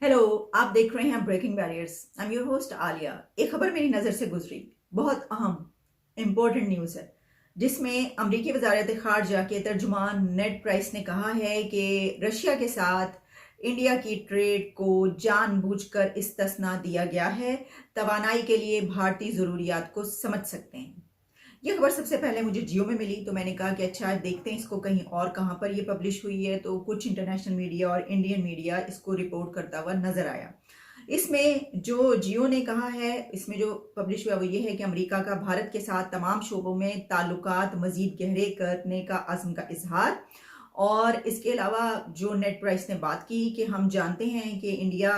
Hello. आप देख रहे हैं breaking barriers. I am your host Alia. एक खबर मेरी नज़र से गुजरी, बहुत अहम इम्पोर्टेंट न्यूज़ है, जिसमें अमरीकी वजारत खारजा के तर्जुमान नेड प्राइस ने कहा है कि रशिया के साथ इंडिया की ट्रेड को जानबूझकर इस्तेस्ना दिया गया है, तवानाई के लिए भारतीय ज़रूरियात को समझ सकते हैं। ये खबर सबसे पहले मुझे जियो में मिली, तो मैंने कहा कि अच्छा देखते हैं इसको कहीं और कहाँ पर ये पब्लिश हुई है। तो कुछ इंटरनेशनल मीडिया और इंडियन मीडिया इसको रिपोर्ट करता हुआ नजर आया। इसमें जो जियो ने कहा है, इसमें जो पब्लिश हुआ वो ये है कि अमेरिका का भारत के साथ तमाम शोबों में ताल्लुकात मजीद गहरे करने का अज़्म का इजहार। और इसके अलावा जो नेट प्राइस ने बात की कि हम जानते हैं कि इंडिया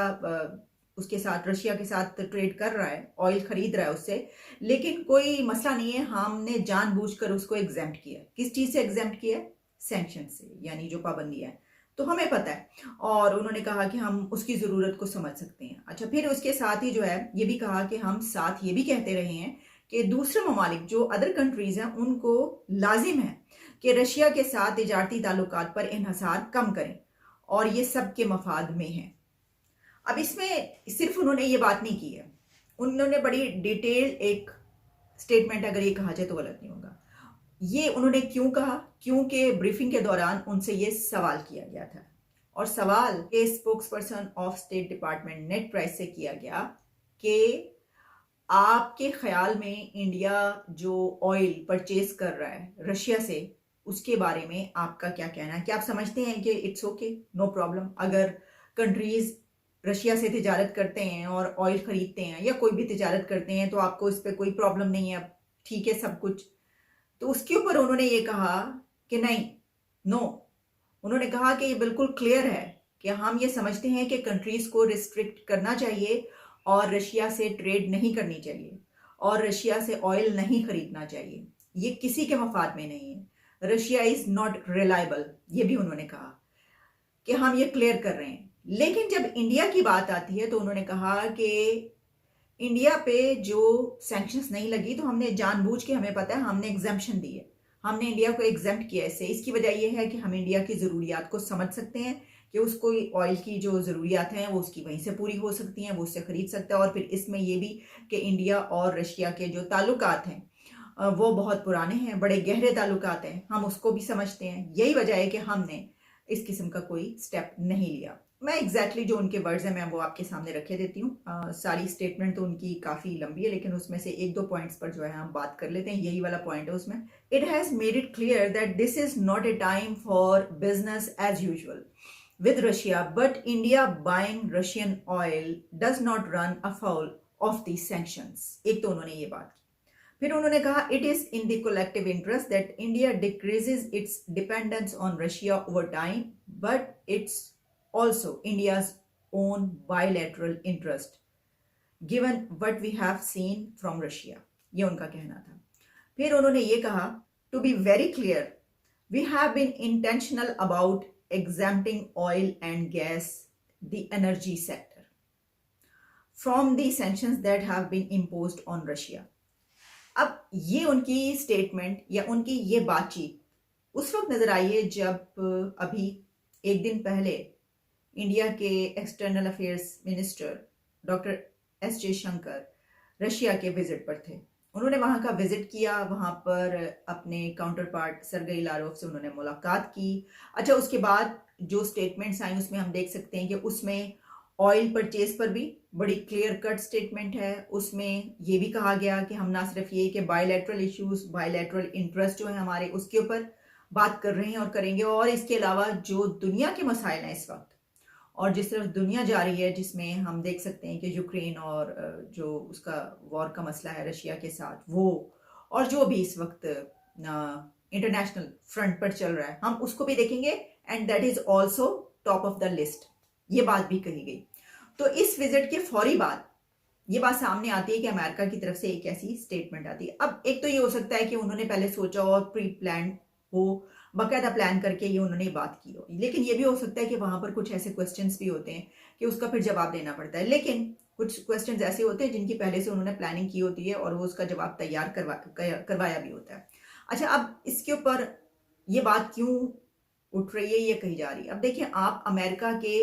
उसके साथ रशिया के साथ ट्रेड कर रहा है, ऑयल खरीद रहा है उससे, लेकिन कोई मसला नहीं है, हमने जानबूझकर उसको एग्जेम्प्ट किया। किस चीज़ से एग्जेम्प्ट किया? सैंक्शन से, यानी जो पाबंदियां हैं। तो हमें पता है, और उन्होंने कहा कि हम उसकी ज़रूरत को समझ सकते हैं। अच्छा, फिर उसके साथ ही जो है ये भी कहा कि हम साथ ये भी कहते रहे हैं कि दूसरे ममालिक जो अदर कंट्रीज़ हैं उनको लाजिम है कि रशिया के साथ तिजारती ताल्लुकात पर इन्हसार कम करें, और ये सब के मफाद में है। अब इसमें सिर्फ उन्होंने ये बात नहीं की है, उन्होंने बड़ी डिटेल एक स्टेटमेंट, अगर ये कहा जाए तो गलत नहीं होगा। ये उन्होंने क्यों कहा? क्योंकि ब्रीफिंग के दौरान उनसे ये सवाल किया गया था, और सवाल के spokesperson of state department Ned Price से किया गया कि आपके ख्याल में इंडिया जो ऑयल परचेज कर रहा है रशिया से, उसके बारे में आपका क्या कहना है? क्या आप समझते हैं कि इट्स ओके, नो प्रॉब्लम, अगर कंट्रीज रशिया से तिजारत करते हैं और ऑयल खरीदते हैं या कोई भी तिजारत करते हैं तो आपको इस पर कोई प्रॉब्लम नहीं है, ठीक है सब कुछ? तो उसके ऊपर उन्होंने ये कहा कि नहीं, नो। उन्होंने कहा कि ये बिल्कुल क्लियर है कि हम ये समझते हैं कि कंट्रीज को रिस्ट्रिक्ट करना चाहिए और रशिया से ट्रेड नहीं करनी चाहिए और रशिया से ऑयल नहीं खरीदना चाहिए। ये किसी के मफाद में नहीं है। रशिया इज नॉट रिलायबल, ये भी उन्होंने कहा कि हम ये क्लियर कर रहे हैं। लेकिन जब इंडिया की बात आती है तो उन्होंने कहा कि इंडिया पे जो सैंक्शंस नहीं लगी तो हमने जानबूझ के, हमें पता है, हमने एग्जाम्पशन दी है, हमने इंडिया को एग्जेम्प्ट किया इससे। इसकी वजह यह है कि हम इंडिया की ज़रूरियात को समझ सकते हैं कि उसको ऑयल की जो ज़रूरियात हैं वो उसकी वहीं से पूरी हो सकती हैं, वो उससे ख़रीद सकता है। और फिर इसमें यह भी कि इंडिया और रशिया के जो ताल्लुकात हैं वो बहुत पुराने हैं, बड़े गहरे ताल्लुकात हैं, हम उसको भी समझते हैं। यही वजह है कि हमने इस किस्म का कोई स्टेप नहीं लिया। मैं एग्जैक्टली जो उनके वर्ड्स हैं मैं वो आपके सामने रखे देती हूँ। सारी स्टेटमेंट तो उनकी काफ़ी लंबी है, लेकिन उसमें से एक दो पॉइंट्स पर जो है हम बात कर लेते हैं। यही वाला पॉइंट है उसमें। It has made it clear that this is not a time for business as usual with Russia, but India buying Russian oil does not run afoul of these sanctions। एक तो उन्होंने ये बात की। फिर उन्होंने कहा it is in the collective interest that India decreases its dependence on Russia over time, but it's also India's own bilateral interest given what we have seen from Russia। ये उनका कहना था। फिर उन्होंने ये कहा to be very clear, we have been intentional about exempting oil and gas, the energy sector, from the sanctions that have been imposed on Russia। अब ये उनकी स्टेटमेंट या उनकी ये बातचीत उस वक्त नजर आई है जब अभी एक दिन पहले इंडिया के external affairs minister doctor S Jaishankar Russia के विजिट पर थे। उन्होंने वहाँ का विजिट किया, वहाँ पर अपने काउंटर पार्ट सरगई लारोव से उन्होंने मुलाकात की। अच्छा, उसके बाद जो स्टेटमेंट्स आई उसमें हम देख सकते हैं कि उसमें ऑयल परचेज पर भी बड़ी क्लियर कट स्टेटमेंट है। उसमें ये भी कहा गया कि हम ना सिर्फ ये कि बायलैटरल इश्यूज, बायलैटरल इंटरेस्ट जो है हमारे, उसके ऊपर बात कर रहे हैं और करेंगे, और इसके अलावा जो दुनिया के मसाइल हैं इस वक्त और जिस तरफ दुनिया जा रही है, जिसमें हम देख सकते हैं कि यूक्रेन और जो उसका वॉर का मसला है रशिया के साथ वो, और जो भी इस वक्त इंटरनेशनल फ्रंट पर चल रहा है, हम उसको भी देखेंगे। And that is also top of the list, ये बात भी कही गई। तो इस विजिट के फौरी बाद ये बात सामने आती है कि अमेरिका की तरफ से एक ऐसी स्टेटमेंट आती है। अब एक तो ये हो सकता है कि उन्होंने पहले सोचा और प्री प्लान हो, बाकायदा प्लान करके ये उन्होंने बात की हो, लेकिन ये भी हो सकता है कि वहां पर कुछ ऐसे क्वेश्चंस भी होते हैं कि उसका फिर जवाब देना पड़ता है। लेकिन कुछ क्वेश्चंस ऐसे होते हैं जिनकी पहले से उन्होंने प्लानिंग की होती है और वो उसका जवाब तैयार करवाया भी होता है। अच्छा, अब इसके ऊपर ये बात क्यों उठ रही है, ये कही जा रही है। अब देखिए, आप अमेरिका के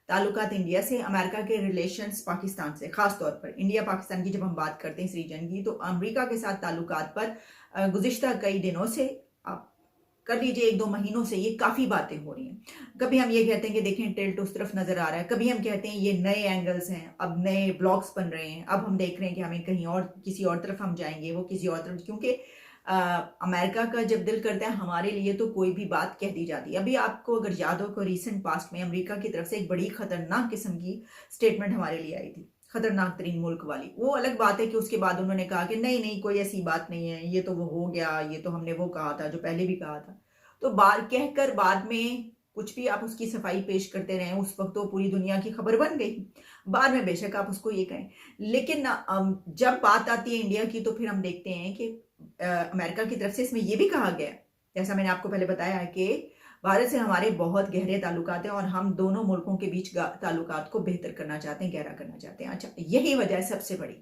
ताल्लुकात इंडिया से, अमेरिका के रिलेशंस पाकिस्तान से, खास तौर पर इंडिया पाकिस्तान की जब हम बात करते हैं इस रीजन की, तो अमेरिका के साथ ताल्लुकात पर गुज़िश्ता कई दिनों से, आप कर लीजिए 1-2 महीनों से, ये काफ़ी बातें हो रही हैं। कभी हम ये कहते हैं कि देखें टिल्ट उस तरफ नज़र आ रहा है, कभी हम कहते हैं ये नए एंगल्स हैं, अब नए ब्लॉक्स बन रहे हैं, अब हम देख रहे हैं कि हमें कहीं और किसी और तरफ हम जाएंगे, वो किसी और तरफ, क्योंकि अमेरिका का जब दिल करता है हमारे लिए तो कोई भी बात कह दी जाती है। अभी आपको अगर याद हो, को रिसेंट पास्ट में अमेरिका की तरफ से एक बड़ी खतरनाक किस्म की स्टेटमेंट हमारे लिए आई थी, खतरनाक तरीन मुल्क वाली। वो अलग बात है कि उसके बाद उन्होंने कहा कि नहीं नहीं कोई ऐसी बात नहीं है, ये तो वो हो गया, ये तो हमने वो कहा था जो पहले भी कहा था। तो बार कहकर बाद में कुछ भी आप उसकी सफाई पेश करते रहे, उस वक्त तो पूरी दुनिया की खबर बन गई, बाद में बेशक आप उसको ये कहें, लेकिन जब बात आती है इंडिया की तो फिर हम देखते हैं कि अमेरिका की तरफ से इसमें यह भी कहा गया, जैसा मैंने आपको पहले बताया है कि भारत से हमारे बहुत गहरे ताल्लुकात हैं और हम दोनों मुल्कों के बीच ताल्लुकात को बेहतर करना चाहते हैं, गहरा करना चाहते हैं। अच्छा, यही वजह है सबसे बड़ी,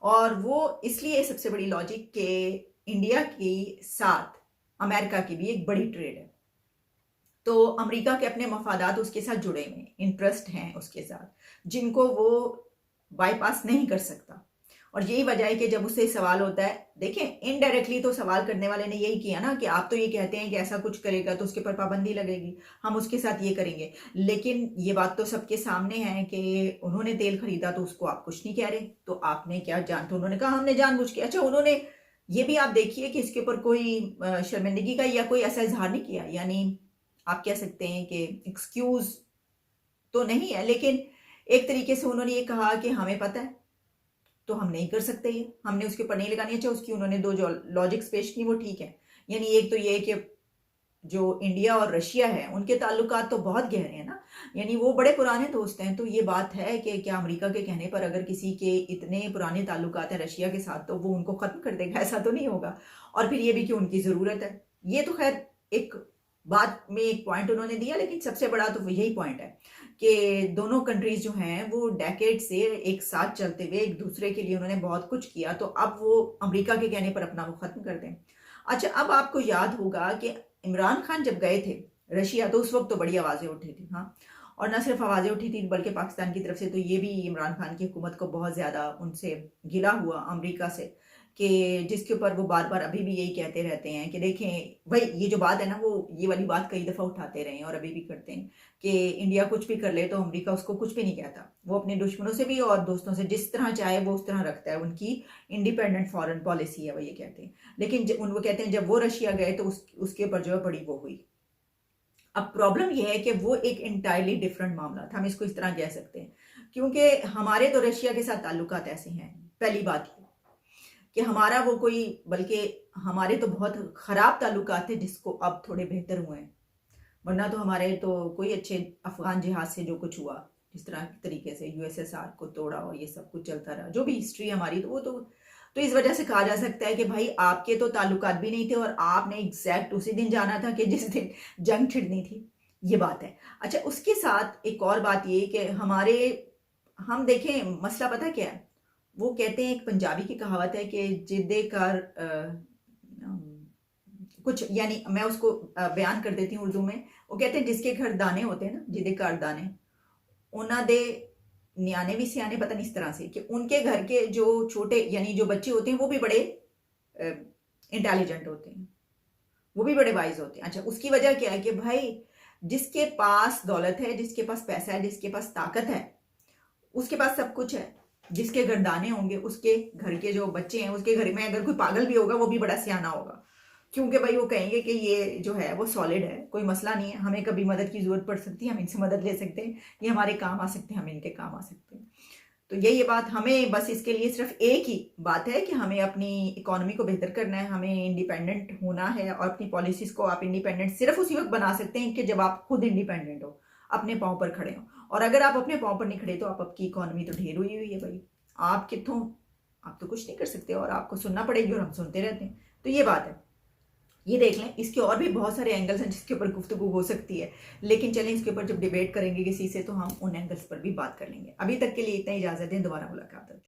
और वो इसलिए सबसे बड़ी लॉजिक के इंडिया के साथ अमेरिका की भी एक बड़ी ट्रेड है, तो अमेरिका के अपने मफादात उसके साथ जुड़े हुए हैं, इंटरेस्ट हैं उसके साथ, जिनको वो बाईपास नहीं कर सकता। और यही वजह है कि जब उससे सवाल होता है, देखें इनडायरेक्टली तो सवाल करने वाले ने यही किया ना कि आप तो ये कहते हैं कि ऐसा कुछ करेगा तो उसके ऊपर पाबंदी लगेगी, हम उसके साथ ये करेंगे, लेकिन ये बात तो सबके सामने है कि उन्होंने तेल खरीदा तो उसको आप कुछ नहीं कह रहे, तो आपने क्या जान, तो उन्होंने कहा हमने जानबूझ के। अच्छा, उन्होंने ये भी आप देखिए कि इसके ऊपर कोई शर्मिंदगी का या कोई ऐसा इजहार नहीं किया, यानी आप कह सकते हैं कि एक्सक्यूज तो नहीं है, लेकिन एक तरीके से उन्होंने ये कहा कि हमें पता है तो हम नहीं कर सकते, ये हमने उसके ऊपर नहीं लगानी। अच्छा, उसकी उन्होंने 2 जो लॉजिक्स पेश की वो ठीक है, यानी एक तो ये कि जो इंडिया और रशिया है उनके ताल्लुकात तो बहुत गहरे हैं ना, यानी वो बड़े पुराने दोस्त हैं, तो ये बात है कि क्या अमेरिका के कहने पर अगर किसी के इतने पुराने ताल्लुकात हैं रशिया के साथ तो वो उनको ख़त्म कर देगा, ऐसा तो नहीं होगा। और फिर ये भी कि उनकी ज़रूरत है, ये तो खैर एक बात में एक पॉइंट उन्होंने दिया, लेकिन सबसे बड़ा तो यही पॉइंट है कि दोनों कंट्रीज जो हैं वो डेकेड से एक साथ चलते हुए एक दूसरे के लिए उन्होंने बहुत कुछ किया, तो अब वो अमेरिका के कहने पर अपना वो ख़त्म कर दें। अच्छा, अब आपको याद होगा कि इमरान खान जब गए थे रशिया तो उस वक्त तो बड़ी आवाज़ें उठी थी, हाँ, और ना सिर्फ आवाज़ें उठी थी बल्कि पाकिस्तान की तरफ से तो ये भी इमरान खान की हुकूमत को बहुत ज़्यादा उनसे गिला हुआ अमेरिका से, कि जिसके ऊपर वो बार बार अभी भी यही कहते रहते हैं कि देखें भाई, ये जो बात है ना, वो ये वाली बात कई दफ़ा उठाते रहे हैं और अभी भी करते हैं कि इंडिया कुछ भी कर ले तो अमेरिका उसको कुछ भी नहीं कहता, वो अपने दुश्मनों से भी और दोस्तों से जिस तरह चाहे वो उस तरह रखता है, उनकी इंडिपेंडेंट फॉरेन पॉलिसी है, वो ये कहते हैं। लेकिन वो कहते हैं जब वो रशिया गए तो उसके ऊपर जो है बड़ी वो हुई। अब प्रॉब्लम यह है कि वो एक इंटायरली डिफरेंट मामला था, हम इसको इस तरह कह सकते हैं, क्योंकि हमारे तो रशिया के साथ ताल्लुकात ऐसे हैं, पहली बात कि हमारा वो कोई, बल्कि हमारे तो बहुत ख़राब ताल्लुकात थे जिसको अब थोड़े बेहतर हुए हैं, वरना तो हमारे तो कोई अच्छे, अफ़गान जिहाद से जो कुछ हुआ, जिस तरह तरीके से यूएसएसआर को तोड़ा और ये सब कुछ चलता रहा, जो भी हिस्ट्री हमारी, तो वो तो इस वजह से कहा जा सकता है कि भाई आपके तो ताल्लुकात भी नहीं थे और आपने एग्जैक्ट उसी दिन जाना था कि जिस दिन जंग छिड़नी थी, ये बात है। अच्छा, उसके साथ एक और बात ये कि हम देखें मसला पता क्या है, वो कहते हैं, एक पंजाबी की कहावत है कि जिद्दे कर कुछ, यानी मैं उसको बयान कर देती हूँ उर्दू में, वो कहते हैं जिसके घर दाने होते हैं ना, जिदे कर दाने उन्ना दे न्याने भी सियाने, पता नहीं इस तरह से, कि उनके घर के जो छोटे यानी जो बच्चे होते हैं वो भी बड़े इंटेलिजेंट होते हैं, वो भी बड़े वाइज होते हैं। अच्छा, उसकी वजह क्या है कि भाई जिसके पास दौलत है, जिसके पास पैसा है, जिसके पास ताकत है, उसके पास सब कुछ है। जिसके घर दाने होंगे उसके घर के जो बच्चे हैं, उसके घर में अगर कोई पागल भी होगा वो भी बड़ा सियाना होगा, क्योंकि भाई वो कहेंगे कि ये जो है वो सॉलिड है, कोई मसला नहीं है, हमें कभी मदद की ज़रूरत पड़ सकती है, हम इनसे मदद ले सकते हैं, ये हमारे काम आ सकते हैं, हम इनके काम आ सकते हैं। तो यही बात, हमें बस इसके लिए सिर्फ एक ही बात है कि हमें अपनी इकोनॉमी को बेहतर करना है, हमें इंडिपेंडेंट होना है, और अपनी पॉलिसीज़ को आप इंडिपेंडेंट सिर्फ उसी वक्त बना सकते हैं कि जब आप खुद इंडिपेंडेंट हो, अपने पाँव पर खड़े हो, और अगर आप अपने पाँव पर नहीं खड़े तो आपकी इकोनॉमी तो ढेर हुई है भाई, आप कितों, आप तो कुछ नहीं कर सकते और आपको सुनना पड़ेगी, और हम सुनते रहते हैं। तो ये बात है, ये देख लें, इसके और भी बहुत सारे एंगल्स हैं जिसके ऊपर गुफ्तगू हो सकती है, लेकिन चलें इसके ऊपर जब डिबेट करेंगे किसी से तो हम उन एंगल्स पर भी बात कर लेंगे। अभी तक के लिए इतना, इजाज़त दें, दोबारा मुलाकात होगी।